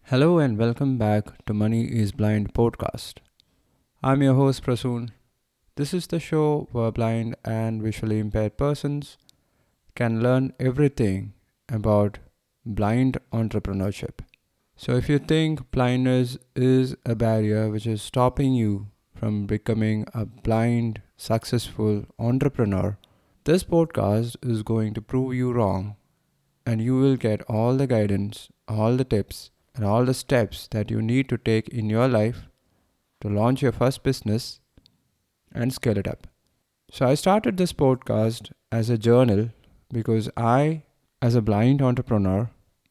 Hello and welcome back to Money is Blind podcast. I'm your host Prasoon. This is the show where blind and visually impaired persons can learn everything about blind entrepreneurship. So if you think blindness is a barrier which is stopping you from becoming a blind successful entrepreneur, this podcast is going to prove you wrong and you will get all the guidance, all the tips and all the steps that you need to take in your life to launch your first business and scale it up. So, I started this podcast as a journal because I, as a blind entrepreneur,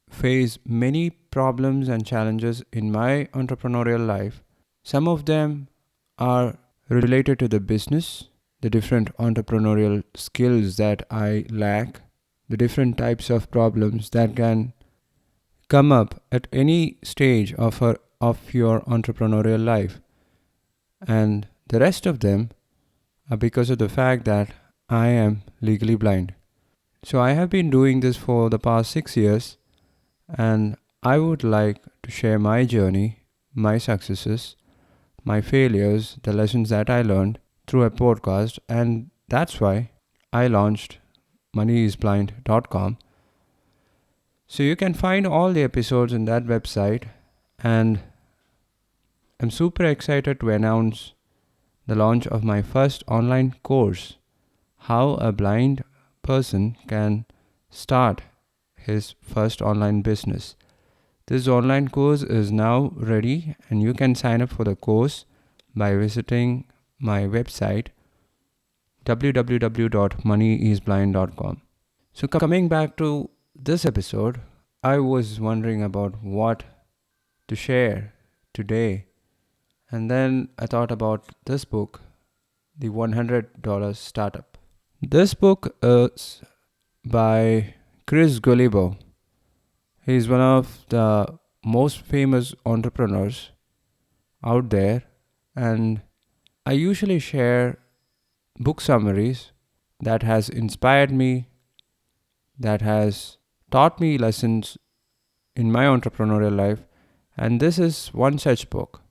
face many problems and challenges in my entrepreneurial life. Some of them are related to the business, the different entrepreneurial skills that I lack, the different types of problems that can come up at any stage of your entrepreneurial life, and the rest of them are because of the fact that I am legally blind. So I have been doing this for the past 6 years, and I would like to share my journey, my successes, my failures, the lessons that I learned through a podcast, and that's why I launched moneyisblind.com. So you can find all the episodes in that website, and I'm super excited to announce the launch of my first online course, how a blind person can start his first online business. This online course is now ready, and you can sign up for the course by visiting my website www.moneyisblind.com. So coming back to this episode, I was wondering about what to share today. And then I thought about this book, The $100 Startup. This book is by Chris Guillebeau. He's one of the most famous entrepreneurs out there, and I usually share book summaries that has inspired me, that has taught me lessons in my entrepreneurial life, and this is one such book.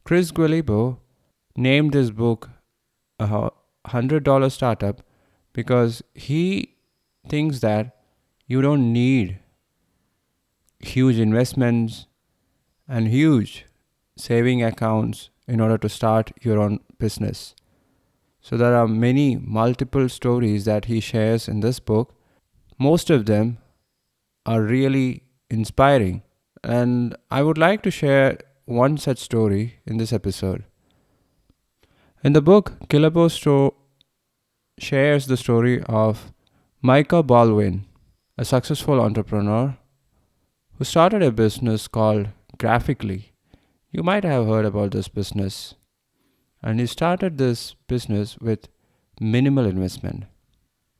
Chris Guillebeau named this book a $100 startup because he thinks that you don't need huge investments and huge saving accounts in order to start your own business. So there are many multiple stories that he shares in this book. Most of them are really inspiring, and I would like to share one such story in this episode. In the book, Guillebeau shares the story of Micah Baldwin, a successful entrepreneur who started a business called Graphically. You might have heard about this business. And he started this business with minimal investment.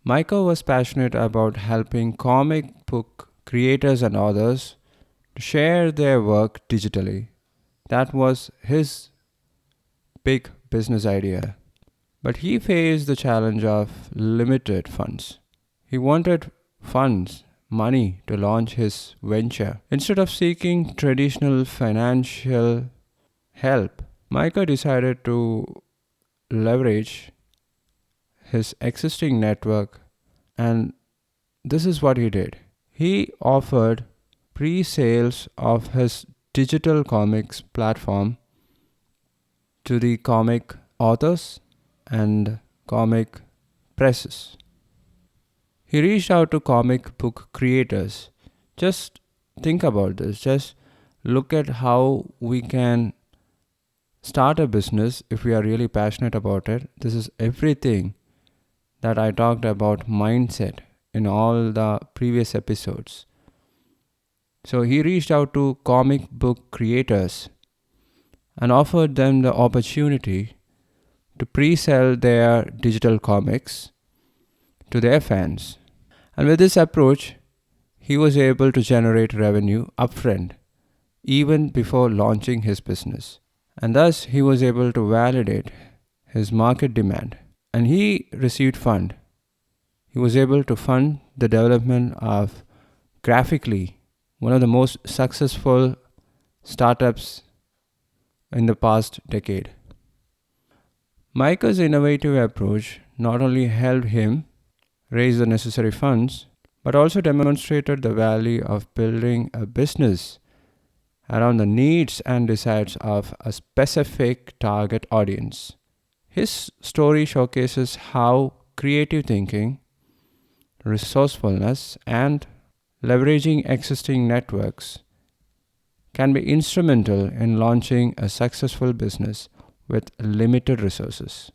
Micah was passionate about helping comic book creators and authors to share their work digitally. That was his big business idea. But he faced the challenge of limited funds. He wanted funds, money to launch his venture. Instead of seeking traditional financial help, Micah decided to leverage his existing network, and this is what he did. He offered pre-sales of his digital comics platform to the comic authors and comic presses. He reached out to comic book creators. Just think about this. Just look at how we can start a business if we are really passionate about it. This is everything that I talked about mindset in all the previous episodes. So he reached out to comic book creators and offered them the opportunity to pre-sell their digital comics to their fans. And with this approach, he was able to generate revenue upfront even before launching his business. And thus he was able to validate his market demand, and he received fund. He was able to fund the development of Graphically, one of the most successful startups in the past decade. Michael's innovative approach not only helped him raise the necessary funds, but also demonstrated the value of building a business around the needs and desires of a specific target audience. His story showcases how creative thinking, resourcefulness, and leveraging existing networks can be instrumental in launching a successful business with limited resources.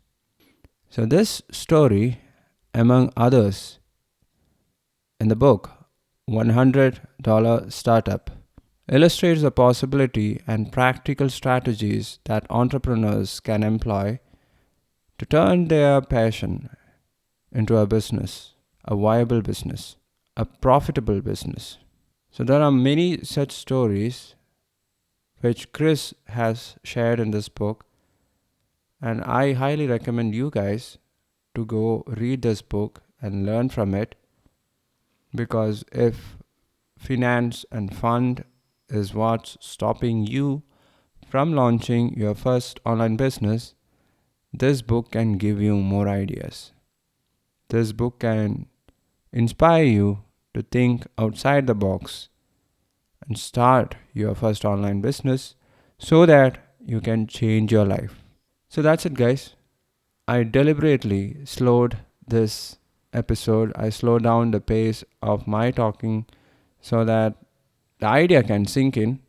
So, this story, among others, in the book $100 Startup, illustrates the possibility and practical strategies that entrepreneurs can employ to turn their passion into a business, a viable business, a profitable business. So, there are many such stories which Chris has shared in this book, and I highly recommend you guys to go read this book and learn from it, because if finance and fund is what's stopping you from launching your first online business, this book can give you more ideas. This book can inspire you to think outside the box and start your first online business so that you can change your life. So that's it, guys. I deliberately slowed this episode. I slowed down the pace of my talking so that the idea can sink in.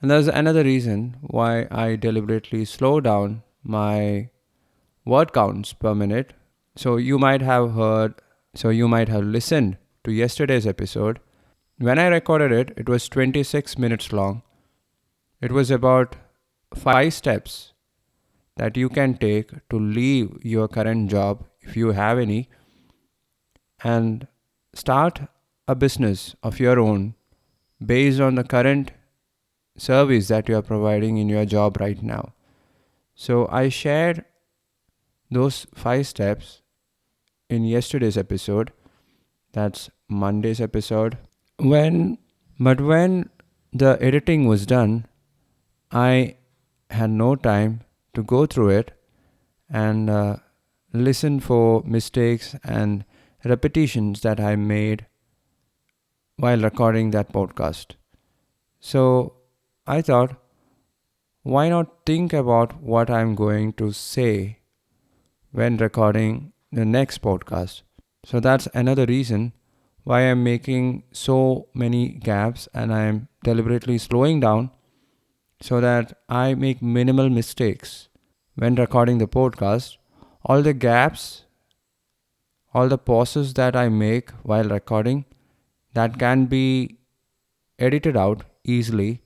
And there's another reason why I deliberately slow down my word counts per minute. You might have listened to yesterday's episode. When I recorded it, it was 26 minutes long. It was about 5 steps that you can take to leave your current job, if you have any, and start a business of your own based on the current service that you are providing in your job right now. So I shared those 5 steps in yesterday's episode. That's Monday's episode. When the editing was done, I had no time to go through it and listen for mistakes and repetitions that I made while recording that podcast. So I thought, why not think about what I'm going to say when recording the next podcast? So that's another reason why I'm making so many gaps and I'm deliberately slowing down so that I make minimal mistakes when recording the podcast. All the gaps, all the pauses that I make while recording, that can be edited out easily.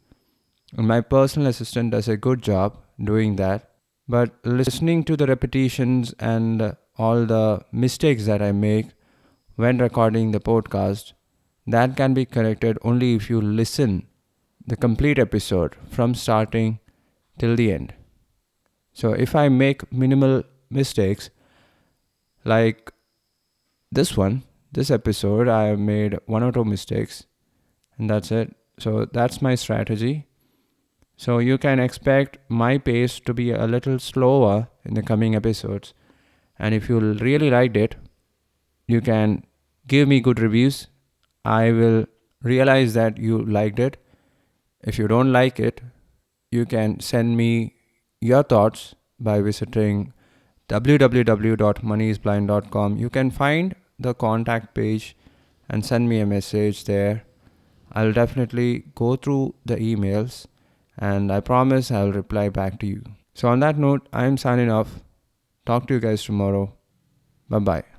And my personal assistant does a good job doing that. But listening to the repetitions and all the mistakes that I make when recording the podcast, that can be corrected only if you listen the complete episode from starting till the end. So if I make minimal mistakes like this episode, I have made 1 or 2 mistakes and that's it. So that's my strategy. So you can expect my pace to be a little slower in the coming episodes. And if you really liked it, you can give me good reviews. I will realize that you liked it. If you don't like it, you can send me your thoughts by visiting www.moneyisblind.com. You can find the contact page and send me a message there. I'll definitely go through the emails and I promise I'll reply back to you. So on that note, I'm signing off. Talk to you guys tomorrow. Bye-bye.